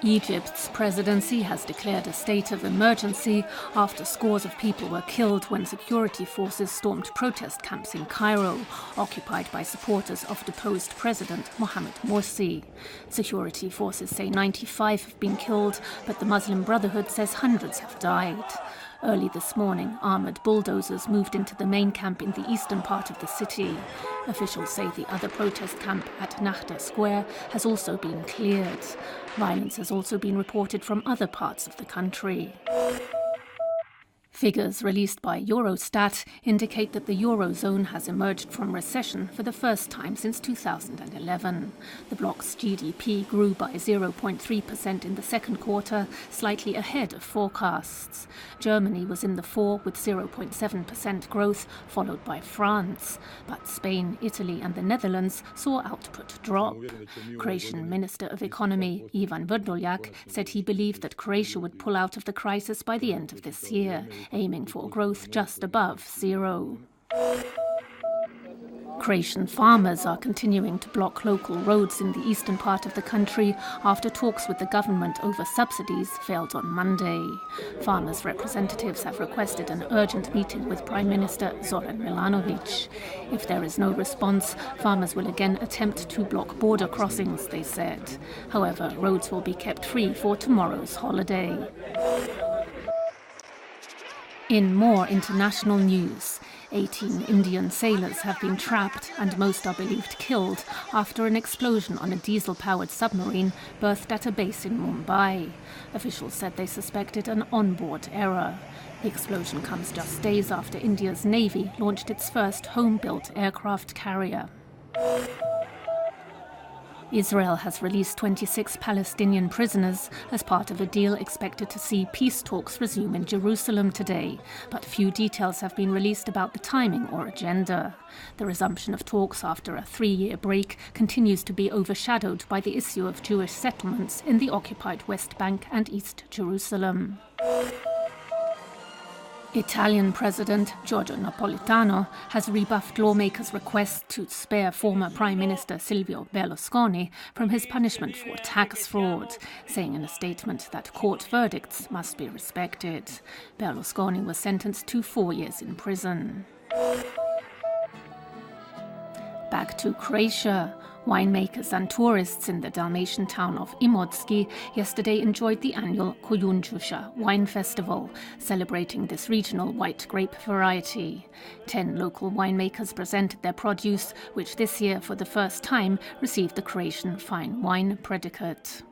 Egypt's presidency has declared a state of emergency after scores of people were killed when security forces stormed protest camps in Cairo, occupied by supporters of deposed President Mohamed Morsi. Security forces say 95 have been killed, but the Muslim Brotherhood says hundreds have died. Early this morning, armoured bulldozers moved into the main camp in the eastern part of the city. Officials say the other protest camp at Nahda Square has also been cleared. Violence has also been reported from other parts of the country. Figures released by Eurostat indicate that the Eurozone has emerged from recession for the first time since 2011. The bloc's GDP grew by 0.3% in the second quarter, slightly ahead of forecasts. Germany was in the fore with 0.7% growth, followed by France. But Spain, Italy and the Netherlands saw output drop. Croatian Minister of Economy Ivan Vrdoljak said he believed that Croatia would pull out of the crisis by the end of this year, aiming for growth just above zero. Croatian farmers are continuing to block local roads in the eastern part of the country after talks with the government over subsidies failed on Monday. Farmers' representatives have requested an urgent meeting with Prime Minister Zoran Milanovic. If there is no response, farmers will again attempt to block border crossings, they said. However, roads will be kept free for tomorrow's holiday. In more international news, 18 Indian sailors have been trapped and most are believed killed after an explosion on a diesel-powered submarine berthed at a base in Mumbai. Officials said they suspected an onboard error. The explosion comes just days after India's Navy launched its first home-built aircraft carrier. Israel has released 26 Palestinian prisoners as part of a deal expected to see peace talks resume in Jerusalem today, but few details have been released about the timing or agenda. The resumption of talks after a 3-year break continues to be overshadowed by the issue of Jewish settlements in the occupied West Bank and East Jerusalem. Italian President Giorgio Napolitano has rebuffed lawmakers' request to spare former Prime Minister Silvio Berlusconi from his punishment for tax fraud, saying in a statement that court verdicts must be respected. Berlusconi was sentenced to 4 years in prison. Back to Croatia. Winemakers and tourists in the Dalmatian town of Imotski yesterday enjoyed the annual Kojunđuša wine festival, celebrating this regional white grape variety. 10 local winemakers presented their produce, which this year for the first time received the Croatian fine wine predicate.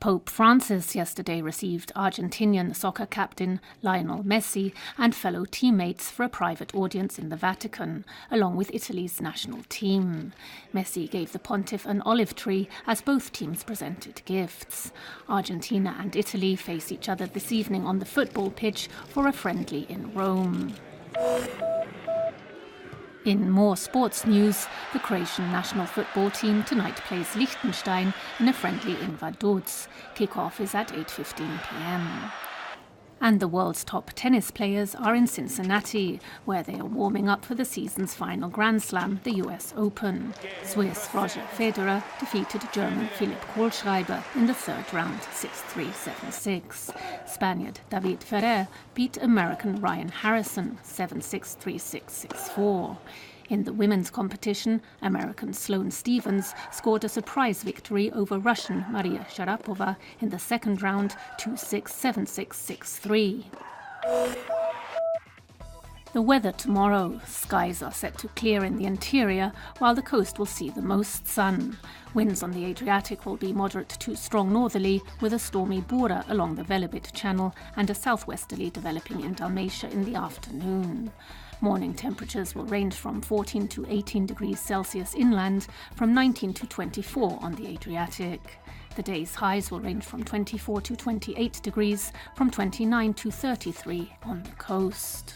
Pope Francis yesterday received Argentinian soccer captain Lionel Messi and fellow teammates for a private audience in the Vatican, along with Italy's national team. Messi gave the pontiff an olive tree as both teams presented gifts. Argentina and Italy face each other this evening on the football pitch for a friendly in Rome. In more sports news, the Croatian national football team tonight plays Liechtenstein in a friendly in Vaduz. Kick-off is at 8:15 p.m. And the world's top tennis players are in Cincinnati, where they are warming up for the season's final Grand Slam, the US Open. Swiss Roger Federer defeated German Philipp Kohlschreiber in the third round, 6-3, 7-6. Spaniard David Ferrer beat American Ryan Harrison, 7-6, 3-6, 6-4. In the women's competition, American Sloane Stephens scored a surprise victory over Russian Maria Sharapova in the second round, 2-6, 7-6, 6-3. The weather tomorrow. Skies are set to clear in the interior, while the coast will see the most sun. Winds on the Adriatic will be moderate to strong northerly, with a stormy Bura along the Velebit Channel and a southwesterly developing in Dalmatia in the afternoon. Morning temperatures will range from 14 to 18 degrees Celsius inland, from 19 to 24 on the Adriatic. The day's highs will range from 24 to 28 degrees, from 29 to 33 on the coast.